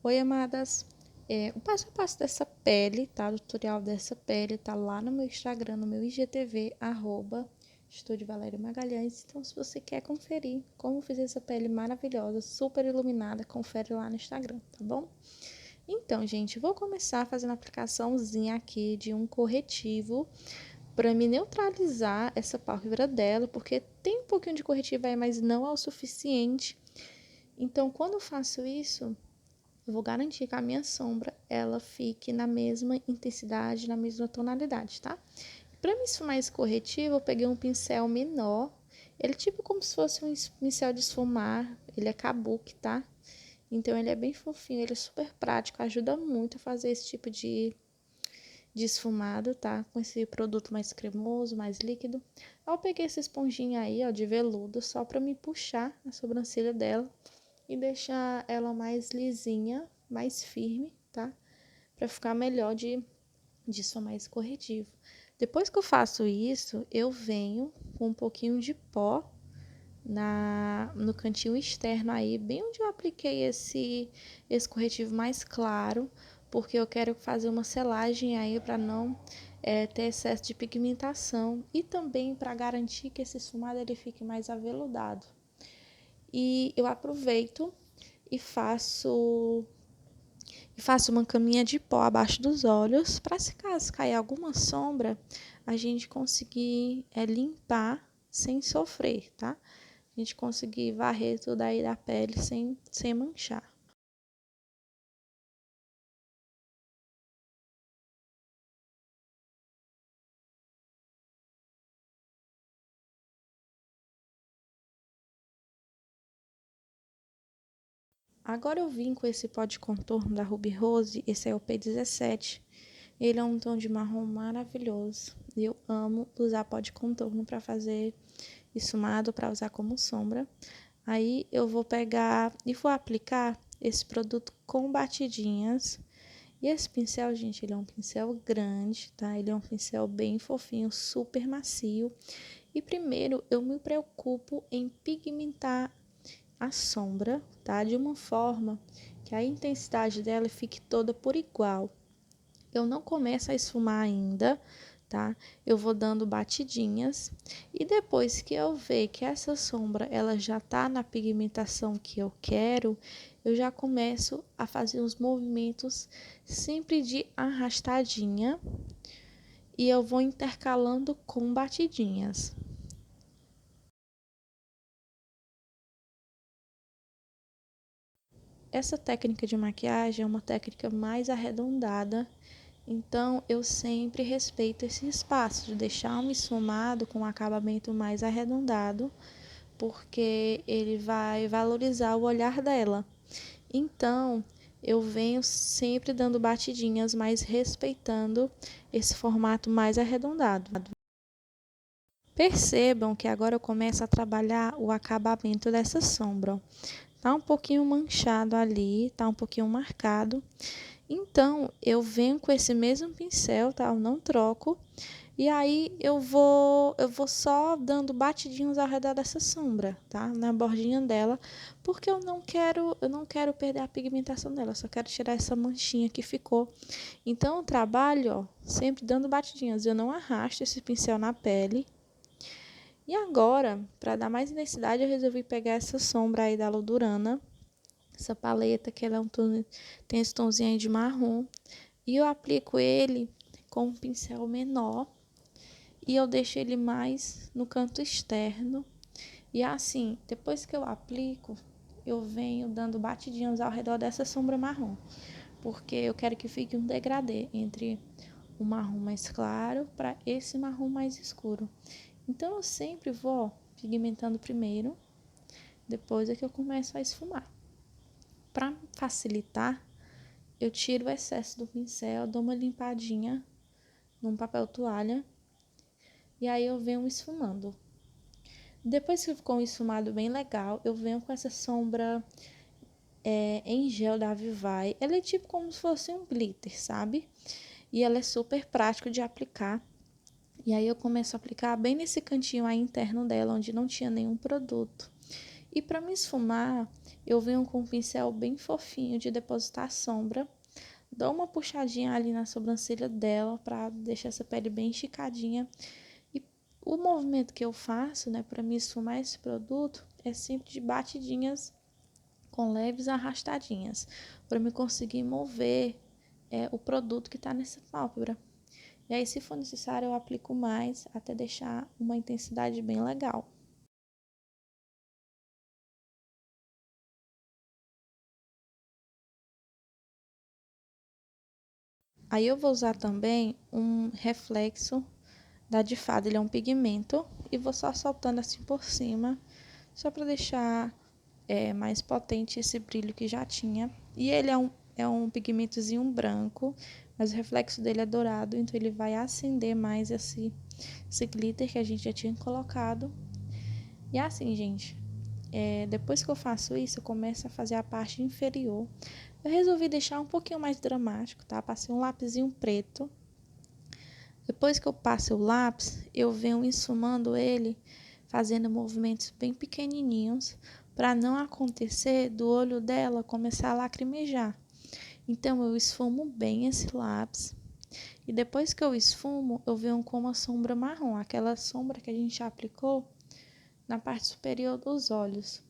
Oi, amadas. O passo a passo dessa pele, tá? O tutorial dessa pele tá lá no meu Instagram, no meu IGTV, Estúdio Valéria Magalhães. Então, se você quer conferir como fiz essa pele maravilhosa, super iluminada, confere lá no Instagram, tá bom? Então, gente, vou começar fazendo a aplicaçãozinha aqui de um corretivo para me neutralizar essa pálpebra dela, porque tem um pouquinho de corretivo aí, mas não é o suficiente. Então, quando eu faço isso, eu vou garantir que a minha sombra, ela fique na mesma intensidade, na mesma tonalidade, tá? Para me esfumar esse corretivo, eu peguei um pincel menor. Ele é tipo como se fosse um pincel de esfumar. Ele é kabuki, tá? Então, ele é bem fofinho, ele é super prático, ajuda muito a fazer esse tipo de esfumado, tá? Com esse produto mais cremoso, mais líquido. Eu peguei essa esponjinha aí, ó, de veludo, só pra me puxar a sobrancelha dela e deixar ela mais lisinha, mais firme, tá? Pra ficar melhor de esfumar esse corretivo. Depois que eu faço isso, eu venho com um pouquinho de pó no cantinho externo aí, bem onde eu apliquei esse corretivo mais claro, porque eu quero fazer uma selagem aí para não ter excesso de pigmentação e também para garantir que esse esfumado ele fique mais aveludado. E eu aproveito e faço uma caminha de pó abaixo dos olhos, para se caso cair alguma sombra, a gente conseguir limpar sem sofrer, tá? A gente conseguir varrer tudo aí da pele sem manchar. Agora eu vim com esse pó de contorno da Ruby Rose, esse é o P17. Ele é um tom de marrom maravilhoso. Eu amo usar pó de contorno para fazer esfumado, para usar como sombra. Aí eu vou pegar e vou aplicar esse produto com batidinhas. E esse pincel, gente, ele é um pincel grande, tá? Ele é um pincel bem fofinho, super macio. E primeiro eu me preocupo em pigmentar a sombra, tá? De uma forma que a intensidade dela fique toda por igual. Eu não começo a esfumar ainda, tá? Eu vou dando batidinhas e depois que eu ver que essa sombra ela já tá na pigmentação que eu quero, eu já começo a fazer os movimentos sempre de arrastadinha e eu vou intercalando com batidinhas. Essa técnica de maquiagem é uma técnica mais arredondada, então eu sempre respeito esse espaço de deixar um esfumado com um acabamento mais arredondado, porque ele vai valorizar o olhar dela. Então, eu venho sempre dando batidinhas, mas respeitando esse formato mais arredondado. Percebam que agora eu começo a trabalhar o acabamento dessa sombra. Tá um pouquinho manchado ali, tá um pouquinho marcado. Então, eu venho com esse mesmo pincel, tá? Eu não troco. E aí, eu vou só dando batidinhos ao redor dessa sombra, tá? Na bordinha dela, porque eu não quero perder a pigmentação dela, eu só quero tirar essa manchinha que ficou. Então, eu trabalho, ó, sempre dando batidinhas. Eu não arrasto esse pincel na pele. E agora, para dar mais intensidade, eu resolvi pegar essa sombra aí da Ludurana, essa paleta que ela é tem esse tomzinho aí de marrom, e eu aplico ele com um pincel menor e eu deixo ele mais no canto externo. E assim, depois que eu aplico, eu venho dando batidinhas ao redor dessa sombra marrom, porque eu quero que fique um degradê entre o marrom mais claro para esse marrom mais escuro. Então eu sempre vou pigmentando primeiro, depois é que eu começo a esfumar. Para facilitar, eu tiro o excesso do pincel, dou uma limpadinha num papel toalha e aí eu venho esfumando. Depois que ficou um esfumado bem legal, eu venho com essa sombra em gel da Vivai. Ela é tipo como se fosse um glitter, sabe? E ela é super prática de aplicar. E aí eu começo a aplicar bem nesse cantinho aí interno dela, onde não tinha nenhum produto. E para me esfumar, eu venho com um pincel bem fofinho de depositar sombra. Dou uma puxadinha ali na sobrancelha dela para deixar essa pele bem esticadinha. E o movimento que eu faço, né, para me esfumar esse produto é sempre de batidinhas com leves arrastadinhas, para me conseguir mover o produto que está nessa pálpebra. E aí, se for necessário, eu aplico mais até deixar uma intensidade bem legal. Aí eu vou usar também um reflexo da de fada, ele é um pigmento, e vou só soltando assim por cima, só para deixar mais potente esse brilho que já tinha. E ele é um pigmentozinho branco, mas o reflexo dele é dourado, então ele vai acender mais esse glitter que a gente já tinha colocado. E assim, gente, depois que eu faço isso, eu começo a fazer a parte inferior. Eu resolvi deixar um pouquinho mais dramático, tá? Passei um lapisinho preto. Depois que eu passo o lápis, eu venho esfumando ele, fazendo movimentos bem pequenininhos, para não acontecer do olho dela começar a lacrimejar. Então, eu esfumo bem esse lápis. E depois que eu esfumo, eu venho com uma sombra marrom, aquela sombra que a gente aplicou na parte superior dos olhos.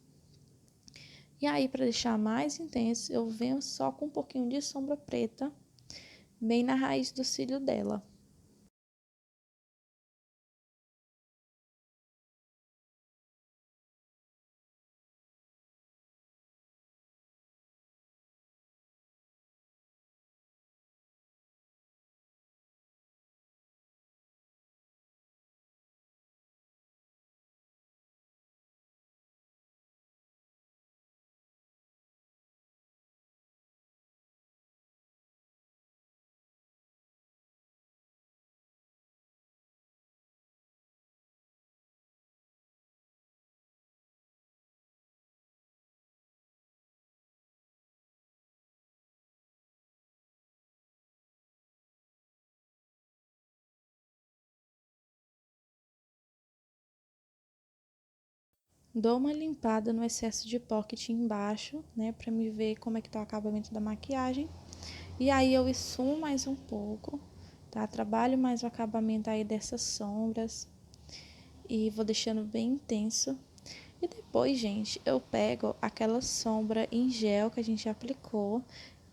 E aí, para deixar mais intenso, eu venho só com um pouquinho de sombra preta, bem na raiz do cílio dela. Dou uma limpada no excesso de pó que tinha embaixo, né, para me ver como é que tá o acabamento da maquiagem. E aí eu esfumo mais um pouco, tá? Trabalho mais o acabamento aí dessas sombras e vou deixando bem intenso. E depois, gente, eu pego aquela sombra em gel que a gente aplicou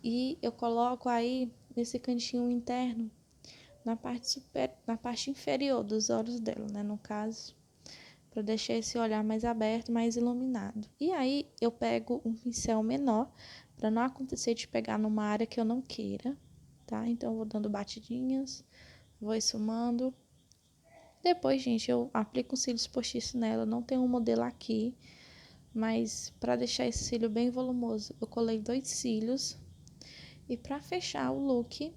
e eu coloco aí nesse cantinho interno, na parte inferior dos olhos dela, né, no caso, para deixar esse olhar mais aberto, mais iluminado. E aí eu pego um pincel menor, para não acontecer de pegar numa área que eu não queira, tá? Então eu vou dando batidinhas, vou esfumando. Depois, gente, eu aplico um cílios postiço nela, não tem um modelo aqui, mas para deixar esse cílio bem volumoso, eu colei 2 cílios. E para fechar o look,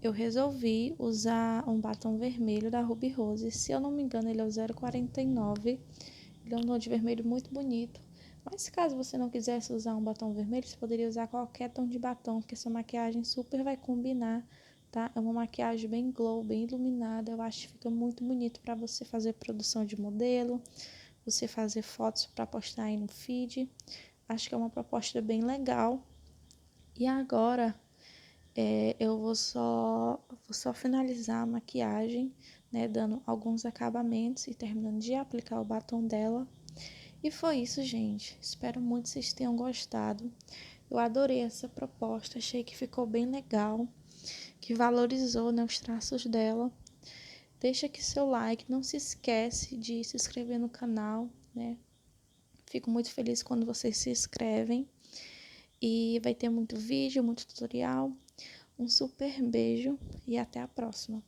eu resolvi usar um batom vermelho da Ruby Rose. Se eu não me engano, ele é o 049. Ele é um tom de vermelho muito bonito. Mas caso você não quisesse usar um batom vermelho, você poderia usar qualquer tom de batom, porque essa maquiagem super vai combinar, tá? É uma maquiagem bem glow, bem iluminada. Eu acho que fica muito bonito para você fazer produção de modelo, você fazer fotos para postar aí no feed. Acho que é uma proposta bem legal. E agora eu vou só finalizar a maquiagem, né, dando alguns acabamentos e terminando de aplicar o batom dela. E foi isso, gente. Espero muito que vocês tenham gostado. Eu adorei essa proposta, achei que ficou bem legal, que valorizou, né, os traços dela. Deixa aqui seu like, não se esquece de se inscrever no canal, né? Fico muito feliz quando vocês se inscrevem. E vai ter muito vídeo, muito tutorial. Um super beijo e até a próxima.